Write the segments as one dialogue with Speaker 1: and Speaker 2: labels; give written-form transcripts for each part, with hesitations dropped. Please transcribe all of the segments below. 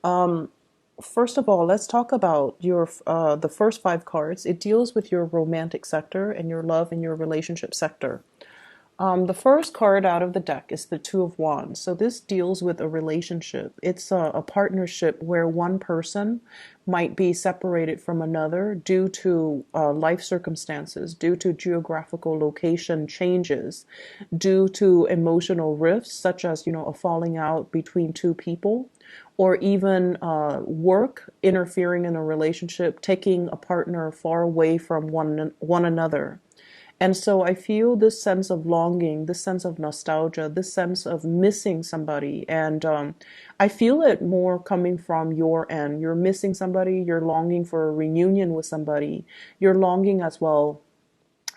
Speaker 1: First of all, let's talk about your the first five cards. It deals with your romantic sector and your love and your relationship sector. The first card out of the deck is the Two of Wands. So this deals with a relationship. It's a partnership where one person might be separated from another due to life circumstances, due to geographical location changes, due to emotional rifts, such as, a falling out between two people, or even work interfering in a relationship, taking a partner far away from one another. And so I feel this sense of longing, this sense of nostalgia, this sense of missing somebody. And I feel it more coming from your end. You're missing somebody, you're longing for a reunion with somebody, you're longing as well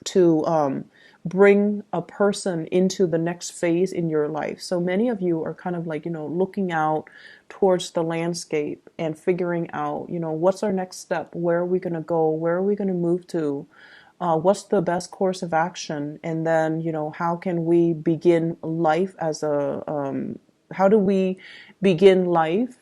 Speaker 1: to bring a person into the next phase in your life. So many of you are kind of like, looking out towards the landscape and figuring out, what's our next step? Where are we going to go? Where are we going to move to? What's the best course of action? And then, how can we begin life how do we begin life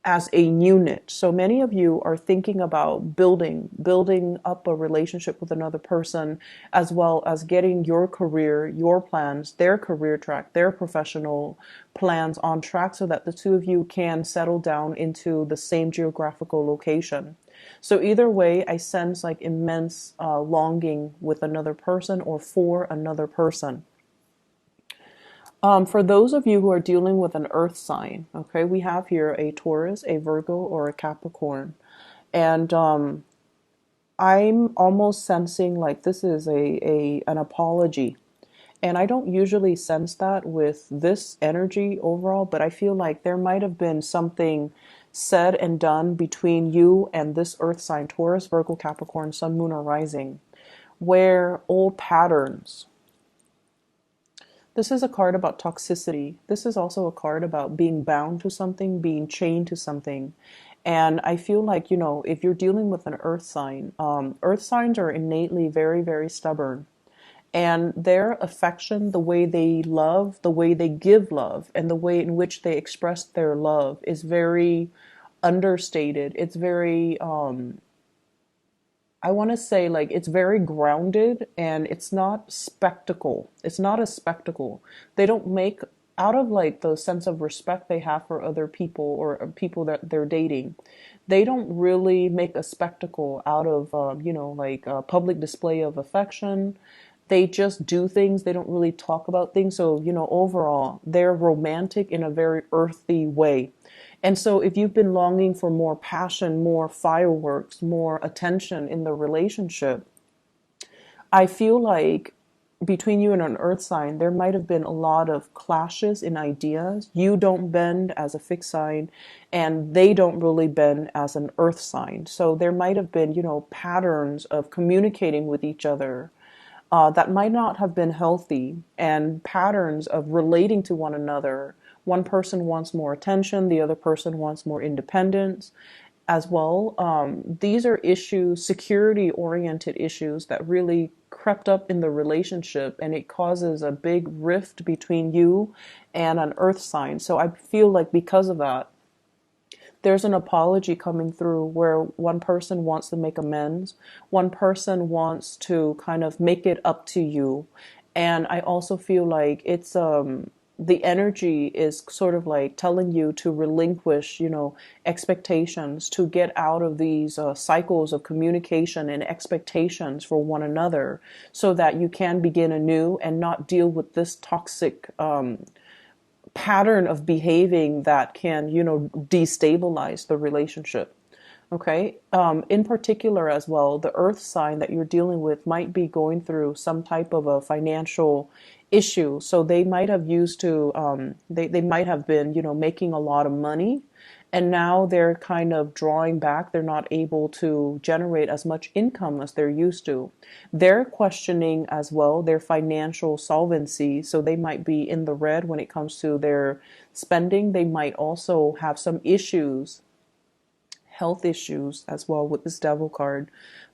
Speaker 1: as a unit? So many of you are thinking about building up a relationship with another person, as well as getting your career, your plans, their career track, their professional plans on track so that the two of you can settle down into the same geographical location. So either way, I sense like immense longing with another person or for another person. For those of you who are dealing with an earth sign, okay, we have here a Taurus, a Virgo, or a Capricorn. And I'm almost sensing like this is an apology. And I don't usually sense that with this energy overall, but I feel like there might have been something said and done between you and this earth sign, Taurus, Virgo, Capricorn, Sun, Moon, or Rising, where old patterns. This is a card about toxicity. This is also a card about being bound to something, being chained to something. And I feel like, if you're dealing with an earth signs are innately very, very stubborn. And their affection, the way they love, the way they give love, and the way in which they express their love is very understated. It's very, I want to say like it's very grounded and it's not spectacle. It's not a spectacle. They don't make out of like the sense of respect they have for other people or people that they're dating. They don't really make a spectacle out of, like a public display of affection. They just do things. They don't really talk about things. So, overall, they're romantic in a very earthy way. And so if you've been longing for more passion, more fireworks, more attention in the relationship, I feel like between you and an earth sign, there might have been a lot of clashes in ideas. You don't bend as a fixed sign, and they don't really bend as an earth sign. So there might have been, patterns of communicating with each other that might not have been healthy, and patterns of relating to one another. One person wants more attention, the other person wants more independence as well. These are issues, security oriented issues that really crept up in the relationship, and it causes a big rift between you and an earth sign. So I feel like because of that, there's an apology coming through where one person wants to make amends, one person wants to kind of make it up to you. And I also feel like it's the energy is sort of like telling you to relinquish, expectations, to get out of these cycles of communication and expectations for one another so that you can begin anew and not deal with this toxic pattern of behaving that can, destabilize the relationship. Okay. In particular as well, the earth sign that you're dealing with might be going through some type of a financial issue. So they might have used to, they might have been, making a lot of money, and now they're kind of drawing back. They're not able to generate as much income as they're used to. They're questioning as well their financial solvency. So they might be in the red when it comes to their spending. They might also have some issues, health issues as well with this devil card.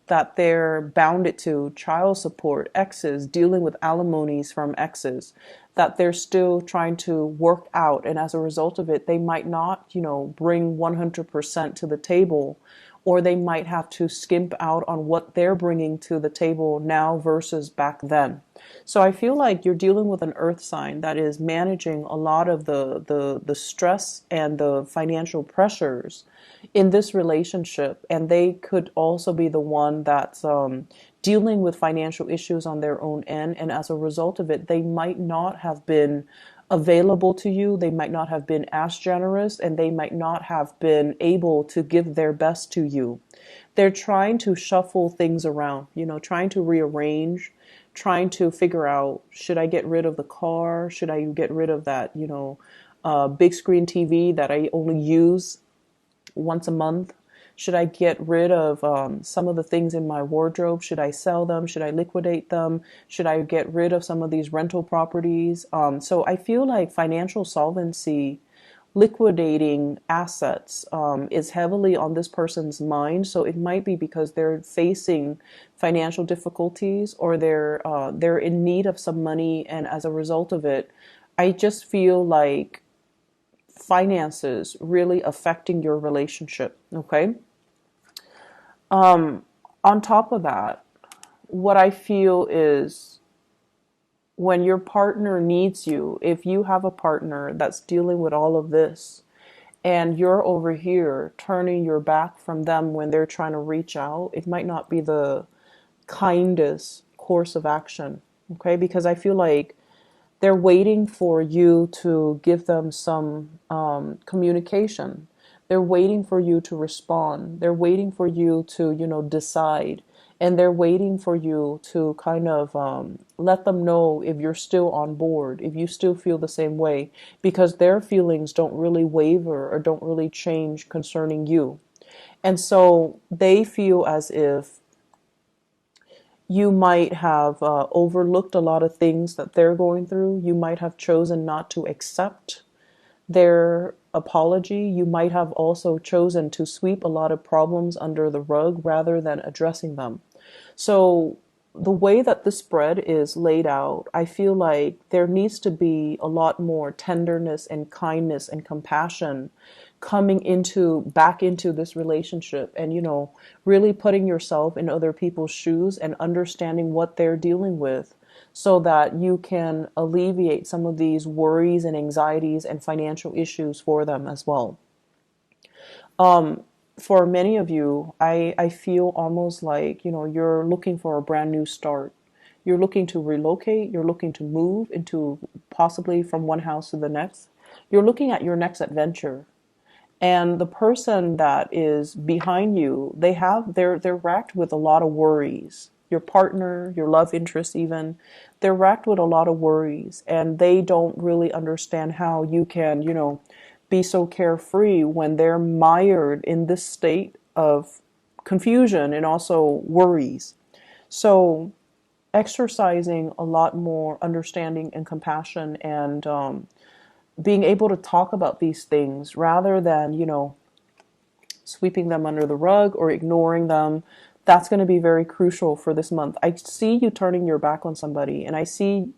Speaker 1: that they're bounded to child support, exes, dealing with alimonies from exes, that they're still trying to work out. And as a result of it, they might not, bring 100% to the table, or they might have to skimp out on what they're bringing to the table now versus back then. So I feel like you're dealing with an earth sign that is managing a lot of the stress and the financial pressures in this relationship. And they could also be the one that's dealing with financial issues on their own end. And as a result of it, they might not have been available to you. They might not have been as generous, and they might not have been able to give their best to you. They're trying to shuffle things around, trying to rearrange, trying to figure out, should I get rid of the car? Should I get rid of that, big screen TV that I only use once a month? Should I get rid of some of the things in my wardrobe? Should I sell them? Should I liquidate them? Should I get rid of some of these rental properties? So I feel like financial solvency, liquidating assets, is heavily on this person's mind. So it might be because they're facing financial difficulties, or they're in need of some money, and as a result of it, I just feel like finances really affecting your relationship. Okay. On top of that, what I feel is, when your partner needs you, if you have a partner that's dealing with all of this and you're over here turning your back from them when they're trying to reach out, it might not be the kindest course of action. Okay. Because I feel like they're waiting for you to give them some communication. They're waiting for you to respond. They're waiting for you to, decide. And they're waiting for you to kind of let them know if you're still on board, if you still feel the same way, because their feelings don't really waver or don't really change concerning you. And so they feel as if you might have overlooked a lot of things that they're going through. You might have chosen not to accept their apology. You might have also chosen to sweep a lot of problems under the rug rather than addressing them. So the way that the spread is laid out, I feel like there needs to be a lot more tenderness and kindness and compassion coming back into this relationship, and really putting yourself in other people's shoes and understanding what they're dealing with, so that you can alleviate some of these worries and anxieties and financial issues for them as well. For many of you, I feel almost like, you're looking for a brand new start. You're looking to relocate. You're looking to move into, possibly from one house to the next. You're looking at your next adventure. And the person that is behind you, they're racked with a lot of worries. Your partner, your love interest even, they're racked with a lot of worries, and they don't really understand how you can, be so carefree when they're mired in this state of confusion and also worries. So exercising a lot more understanding and compassion, and being able to talk about these things rather than, sweeping them under the rug or ignoring them. That's going to be very crucial for this month. I see you turning your back on somebody, and I see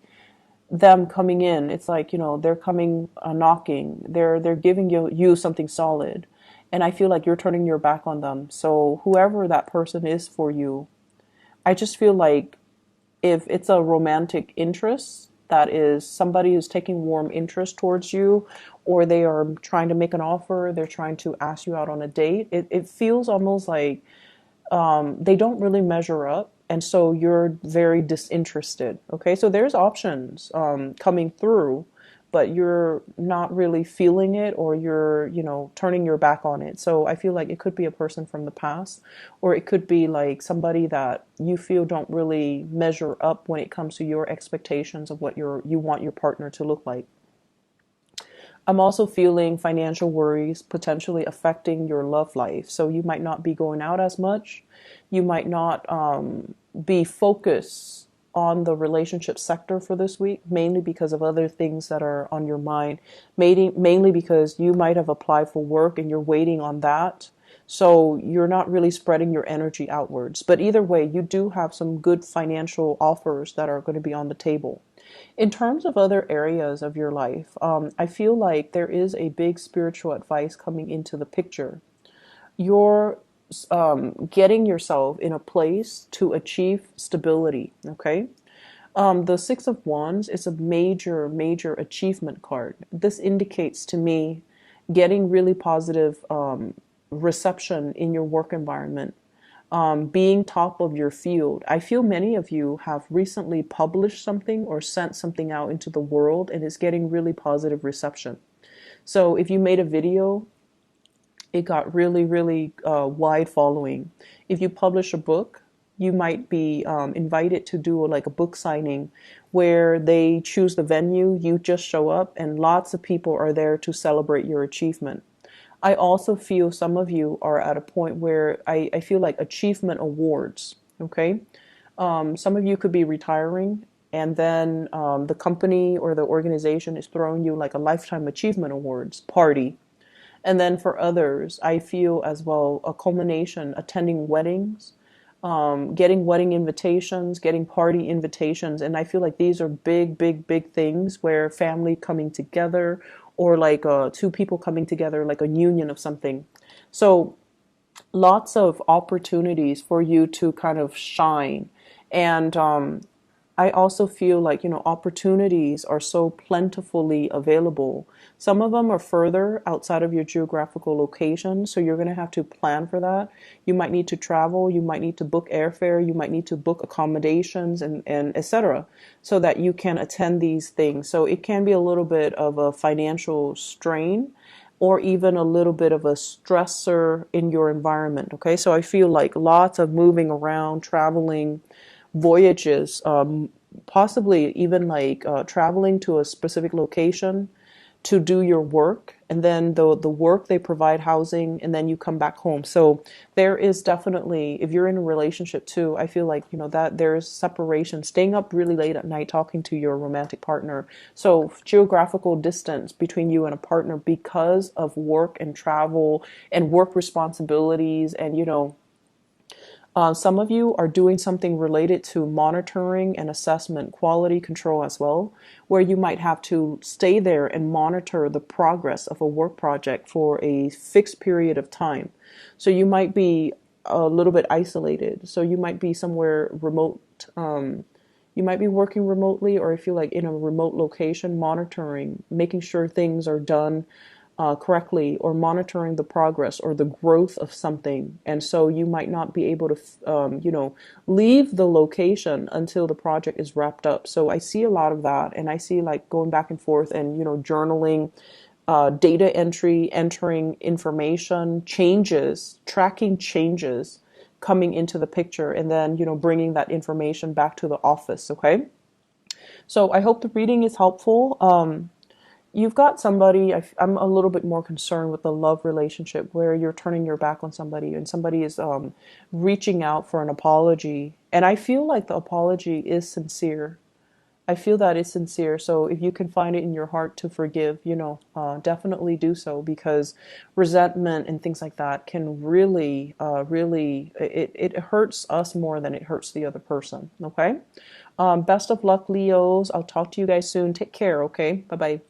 Speaker 1: them coming in. It's like, they're coming knocking. They're giving you something solid. And I feel like you're turning your back on them. So whoever that person is for you, I just feel like if it's a romantic interest, that is somebody who's taking warm interest towards you, or they are trying to make an offer, they're trying to ask you out on a date, it feels almost like they don't really measure up. And so you're very disinterested. Okay, so there's options coming through, but you're not really feeling it, or you're, turning your back on it. So I feel like it could be a person from the past, or it could be like somebody that you feel don't really measure up when it comes to your expectations of what you want your partner to look like. I'm also feeling financial worries potentially affecting your love life. So you might not be going out as much. You might not be focused on the relationship sector for this week, mainly because of other things that are on your mind, mainly because you might have applied for work and you're waiting on that. So you're not really spreading your energy outwards. But either way, you do have some good financial offers that are going to be on the table. In terms of other areas of your life, I feel like there is a big spiritual advice coming into the picture. You're getting yourself in a place to achieve stability, okay? The Six of Wands is a major, major achievement card. This indicates to me getting really positive reception in your work environment, being top of your field. I feel many of you have recently published something or sent something out into the world and it's getting really positive reception. So if you made a video, it got really, really wide following. If you publish a book, you might be invited to do like a book signing where they choose the venue, you just show up, and lots of people are there to celebrate your achievement. I also feel some of you are at a point where I feel like achievement awards, okay? Some of you could be retiring, and then the company or the organization is throwing you like a lifetime achievement awards party. And then for others, I feel as well a culmination, attending weddings, getting wedding invitations, getting party invitations. And I feel like these are big, big, big things where family coming together or like two people coming together, like a union of something. So lots of opportunities for you to kind of shine. And I also feel like, opportunities are so plentifully available. Some of them are further outside of your geographical location, so you're going to have to plan for that. You might need to travel, you might need to book airfare, you might need to book accommodations and etc. so that you can attend these things. So it can be a little bit of a financial strain or even a little bit of a stressor in your environment. Okay, so I feel like lots of moving around, traveling, voyages, possibly even like traveling to a specific location to do your work, and then the work they provide housing, and then you come back home. So there is definitely, if you're in a relationship too, I feel like that there's separation, staying up really late at night talking to your romantic partner. So geographical distance between you and a partner because of work and travel and work responsibilities, and some of you are doing something related to monitoring and assessment, quality control as well, where you might have to stay there and monitor the progress of a work project for a fixed period of time. So you might be a little bit isolated. So you might be somewhere remote. You might be working remotely, or if you're like in a remote location, monitoring, making sure things are done correctly, or monitoring the progress or the growth of something. And so you might not be able to, leave the location until the project is wrapped up. So I see a lot of that, and I see like going back and forth and, journaling, data entry, entering information, changes, tracking changes coming into the picture, and then, bringing that information back to the office. Okay. So I hope the reading is helpful. You've got somebody, I'm a little bit more concerned with the love relationship where you're turning your back on somebody and somebody is reaching out for an apology. And I feel like the apology is sincere. I feel that it's sincere. So if you can find it in your heart to forgive, definitely do so, because resentment and things like that can really, it hurts us more than it hurts the other person. Okay. Best of luck, Leos. I'll talk to you guys soon. Take care. Okay. Bye bye.